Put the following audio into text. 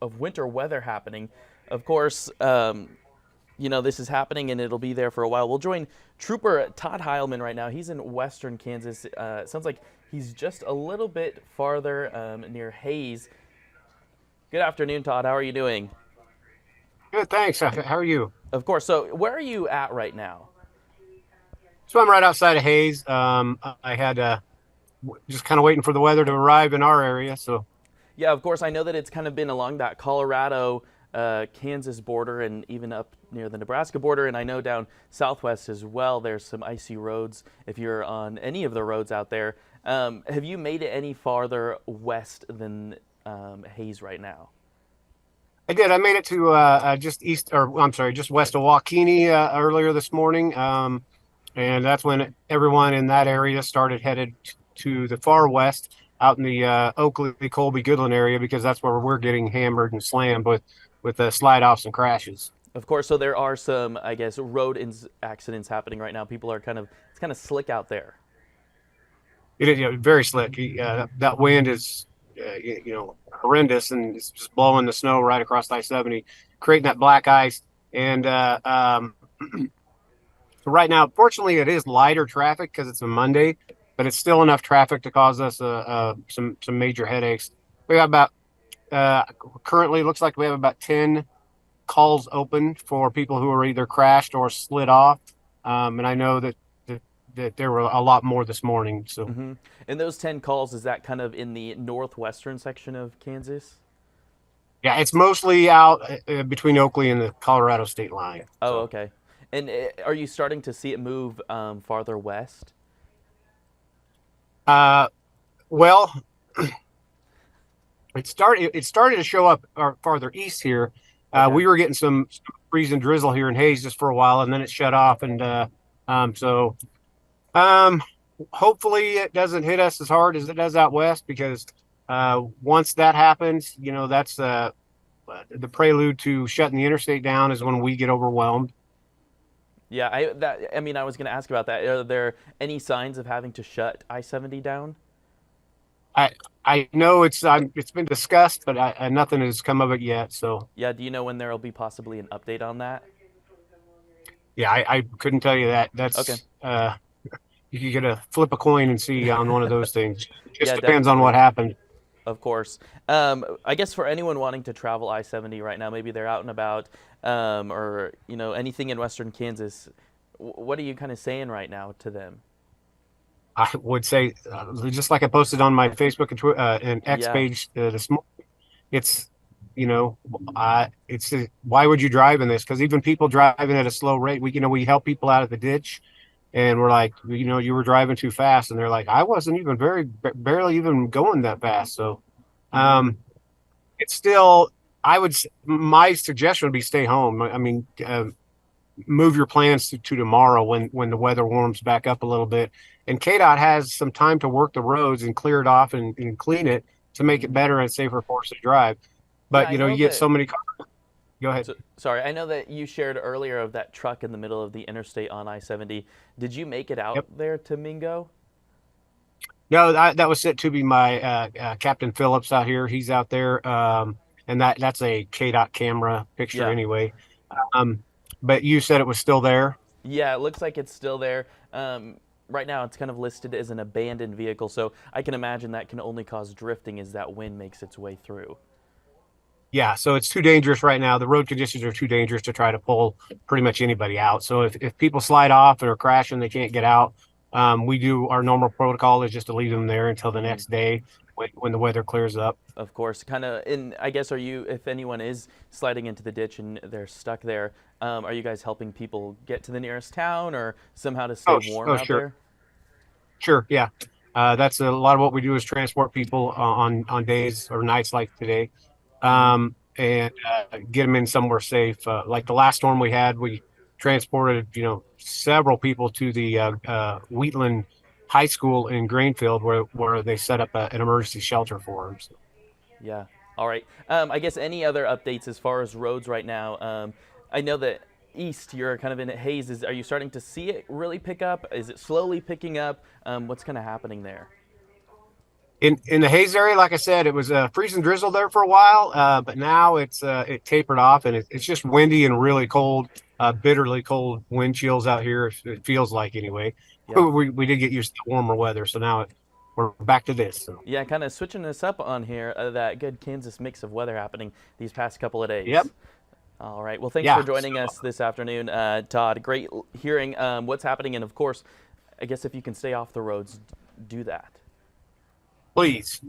of winter weather happening. Of course, this is happening and it'll be there for a while. We'll join Trooper Tod Hileman right now. He's in western Kansas. It sounds like he's just a little bit farther near Hayes. Good afternoon, Todd. How are you doing? Good, thanks. How are you? Of course. So, where are you at right now? So I'm right outside of Hayes. I had just kind of waiting for the weather to arrive in our area. So Yeah, of course. I know that it's kind of been along that Colorado Kansas border and even up near the Nebraska border. And I know down southwest as well, there's some icy roads if you're on any of the roads out there. Have you made it any farther west than Hayes right now? I did. I made it to just east, or I'm sorry, just west of Waukene earlier this morning. And that's when everyone in that area started headed to the far west, out in the Oakley, Colby, Goodland area, because that's where we're getting hammered and slammed with slide offs and crashes. Of course. So there are some, I guess, accidents happening right now. People are it's kind of slick out there. It is, very slick. That wind is, horrendous, and it's just blowing the snow right across I-70, creating that black ice. And so right now, fortunately, it is lighter traffic because it's a Monday, but it's still enough traffic to cause us some major headaches. We got about currently looks like we have about 10 calls open for people who are either crashed or slid off, and I know that there were a lot more this morning. So And those 10 calls, is that kind of in the northwestern section of Kansas? yeah, it's mostly out between Oakley and the Colorado state line. Oh, So okay. And are you starting to see it move farther west? uh, well, it started to show up farther east here. Okay. We were getting some freeze and drizzle here in Hayes just for a while, and then it shut off. And so um, hopefully it doesn't hit us as hard as it does out west, because once that happens, that's the prelude to shutting the interstate down is when we get overwhelmed. Yeah, I mean, I was going to ask about that. Are there any signs of having to shut I-70 down? I I know it's been discussed, but nothing has come of it yet. So Yeah, do you know when there will be possibly an update on that? yeah, I couldn't tell you that. Okay. That's you could get a flip a coin and see on one of those things. It just Yeah, depends on what definitely. happened. Of course. I guess for anyone wanting to travel I-70 right now, maybe they're out and about, or anything in western Kansas. What are you kind of saying right now to them? I would say, just like I posted on my Facebook and X Yeah. page this morning, it's you know, it's why would you drive in this? Because even people driving at a slow rate, we help people out of the ditch, and we're like, you were driving too fast, and they're like, I wasn't even barely even going that fast. So, Hmm. um, it's still, my suggestion would be stay home. I mean, move your plans to tomorrow when the weather warms back up a little bit. And KDOT has some time to work the roads and clear it off and clean it to make it Hmm. better and safer for us to drive. Yeah, But I know you get that. so many cars. Go ahead. So, sorry, I know that you shared earlier of that truck in the middle of the interstate on I-70. Did you make it out Yep. there to Mingo? No, that was set to be my Captain Phillips out here. He's out there, and that's a KDOT camera picture Yeah. anyway. Um, but you said it was still there. Yeah, it looks like it's still there. Right now, it's kind of listed as an abandoned vehicle, so I can imagine that can only cause drifting as that wind makes its way through. Yeah, so it's too dangerous right now. The road conditions are too dangerous to try to pull pretty much anybody out. So if people slide off or crash and they can't get out, we do our normal protocol is just to leave them there until the Hmm. next day when the weather clears up. Of course, kind of. And I guess, if anyone is sliding into the ditch and they're stuck there, are you guys helping people get to the nearest town or somehow to stay warm Oh, out sure, there? sure, yeah. That's a lot of what we do is transport people on days or nights like today, Hmm. and get them in somewhere safe. Like the last storm we had, we transported several people to the Wheatland High School in Grainfield, where they set up an emergency shelter for them. So, Yeah. All right. I guess any other updates as far as roads right now? I know that east, you're kind of in Hayes. Are you starting to see it really pick up? Is it slowly picking up? What's kind of happening there? In the Hayes area, like I said, it was freezing drizzle there for a while, but now it tapered off, and it's just windy and really cold, bitterly cold wind chills out here. It feels like anyway. Yep. We did get used to warmer weather, so now we're back to this. So. Yeah, kind of switching this up on here, that good Kansas mix of weather happening these past couple of days. Yep. All right. Well, thanks Yeah. for joining us this afternoon, Todd. Great hearing what's happening. And of course, I guess if you can stay off the roads, do that. Please.